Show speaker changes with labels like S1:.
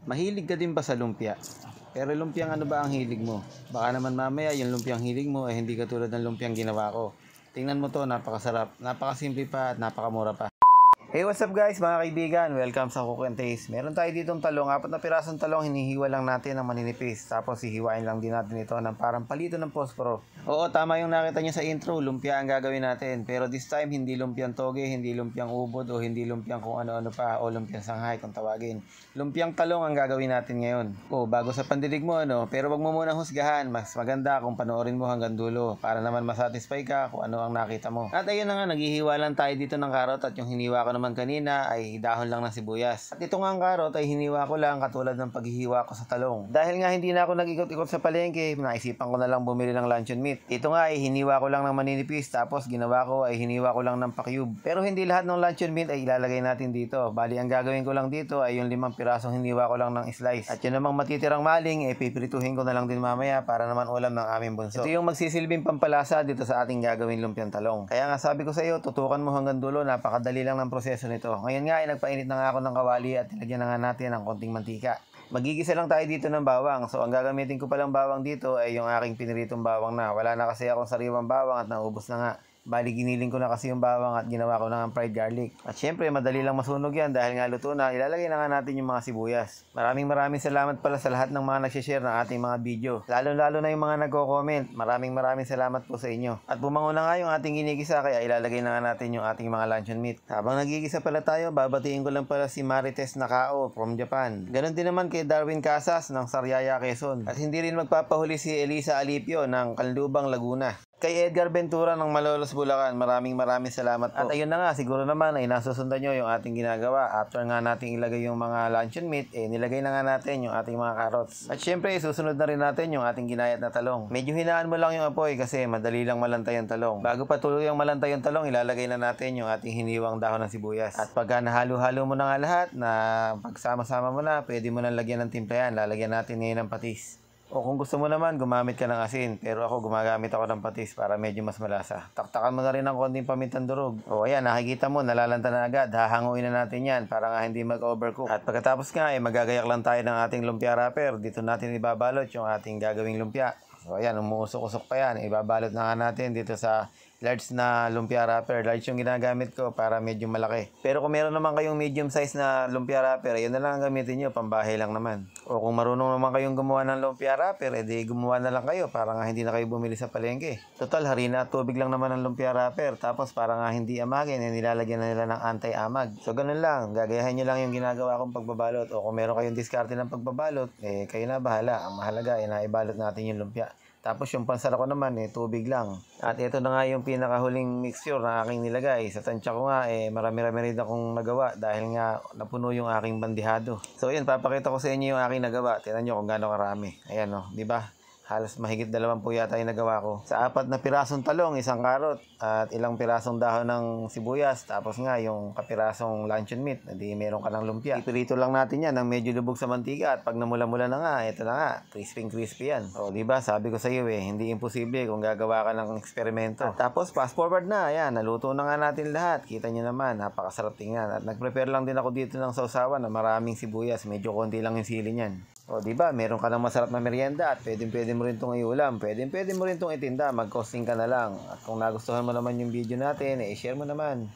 S1: Mahilig ka din ba sa lumpia? Pero lumpiang ano ba ang hilig mo? Baka naman mamaya yung lumpiang hilig mo ay hindi katulad ng lumpiang ginawa ko. Tingnan mo to, napakasarap, napakasimple pa at napakamura pa. Hey, what's up guys, mga kaibigan? Welcome sa Cook and Taste. Meron tayo ditong talong, 4 na pirasong talong, hinihiwa lang natin ng maninipis. Tapos hihiwain lang din natin ito ng parang palito ng posporo. Oo, tama yung nakita nyo sa intro, lumpia ang gagawin natin. Pero this time, hindi lumpiang toge, hindi lumpiang ubod, o hindi lumpiang kung ano-ano pa, o lumpiang sanghay kung tawagin. Lumpiang talong ang gagawin natin ngayon. Bago sa pandilig mo, pero wag mo munang husgahan. Mas maganda kung panoorin mo hanggang dulo para naman masatisfy ka kung ano ang nakita mo. At ayun na nga, naghihiwa lang tayo dito ng karot at yung hiniwa ko naman kanina ay dahon lang ng sibuyas. At ito nga ang karot ay hiniwa ko lang katulad ng paghihiwa ko sa talong. Dahil nga hindi na ako nag-ikot-ikot sa palengke, naisipan ko na lang bumili ng luncheon meat. Ito nga ay hiniwa ko lang ng maninipis, tapos ginawa ko ay hiniwa ko lang ng pa-cube. Pero hindi lahat ng luncheon meat ay ilalagay natin dito. Bali ang gagawin ko lang dito ay yung 5 pirasong hiniwa ko lang ng slice. At yun namang matitirang maling ay pipirituhin ko na lang din mamaya para naman ulam ng aming bunso. Ito yung magsisilbing pampalasa dito sa ating gagawin lumpiang talong. Kaya nga sabi ko sa iyo, tutukan mo hanggang dulo, napakadali lang ng proseso nito. Ngayon nga ay nagpainit na nga ako ng kawali at nilagyan na nga natin ng konting mantika. Magigisa lang tayo dito ng bawang. So ang gagamitin ko palang bawang dito ay yung aking piniritong bawang na. Wala na kasi akong sariwang bawang at naubos na nga. Bali giniling ko na kasi yung bawang at ginawa ko na ng fried garlic. At syempre madali lang masunog yan dahil nga luto na. Ilalagay na nga natin yung mga sibuyas. Maraming salamat pala sa lahat ng mga nagsishare ng ating mga video. Lalo na yung mga nagko-comment. Maraming salamat po sa inyo. At bumango na nga yung ating ginigisa kaya ilalagay na nga natin yung ating mga luncheon meat. Habang nagigisa pala tayo, babatiin ko lang pala si Marites Nakao from Japan. Ganon din naman kay Darwin Casas ng Sariaya, Quezon. At hindi rin magpapahuli si Elisa Alipio ng Canlubang, Laguna. Kay Edgar Ventura ng Malolos, Bulacan, maraming salamat po. At ayun na nga, siguro naman ay nasusundan nyo yung ating ginagawa. After nga nating ilagay yung mga luncheon meat, nilagay na nga natin yung ating mga carrots. At syempre, susunod na rin natin yung ating ginayat na talong. Medyo hinaan mo lang yung apoy kasi madali lang malantay yung talong. Bago pa tuloy yung malantay yung talong, ilalagay na natin yung ating hiniwang dahon ng sibuyas. At pagka nahalo-halo mo na nga lahat, na pagsama-sama mo na, pwede mo nang lagyan ng timpla yan. Lalagyan natin ngayon ng patis. O kung gusto mo naman, gumamit ka ng asin. Pero ako, gumagamit ako ng patis para medyo mas malasa. Taktakan mo na rin ng konting pamintang durog. O ayan, nakikita mo, nalalanta na agad. Hahanguin na natin yan para nga hindi mag-overcook. At pagkatapos nga, magagayak lang tayo ng ating lumpia wrapper. Dito natin ibabalot yung ating gagawing lumpia. So ayan, umuusok-usok pa yan. Ibabalot na nga natin dito sa large na lumpia wrapper. Large yung ginagamit ko para medyo malaki. Pero kung meron naman kayong medium size na lumpia wrapper, yun na lang ang gamitin nyo, pambahay lang naman. O kung marunong naman kayong gumawa ng lumpia wrapper, edi gumawa na lang kayo para nga hindi na kayo bumili sa palengke. Total, harina at tubig lang naman ang lumpia wrapper. Tapos para nga hindi amagin, nilalagyan na nila ng anti-amag. So ganun lang, gagayahin nyo lang yung ginagawa kong pagbabalot. O kung meron kayong diskarte ng pagbabalot, kayo na bahala. Ang mahalaga, naibalot natin yung lumpia. Tapos yung pansara ko naman, tubig lang. At ito na nga yung pinakahuling mixture na aking nilagay. Sa tansya ko nga, marami-rami rin akong nagawa dahil nga napuno yung aking bandihado. So yun, papakita ko sa inyo yung aking nagawa. Tingnan nyo kung gaano karami. Ayan di ba? Halos mahigit 20 yata yung nagawa ko. Sa 4 na pirasong talong, 1 karot, at ilang pirasong dahon ng sibuyas, tapos nga yung kapirasong luncheon meat, hindi meron ka ng lumpia. Ipirito lang natin yan ng medyo lubog sa mantika at pag namula-mula na nga, ito na nga, crispy yan. O diba, sabi ko sa iyo hindi imposible kung gagawa ka ng eksperimento. At tapos fast forward na, ayan, naluto na nga natin lahat. Kita nyo naman, napakasarap tingnan. At nag-prepare lang din ako dito ng sausawan na maraming sibuyas, medyo konti lang yung sili niyan. O diba, meron ka ng masarap na merienda at pwede mo rin itong iulam. Pwede mo rin itong itinda, mag-costing ka na lang. At kung nagustuhan mo naman yung video natin, i-share mo naman.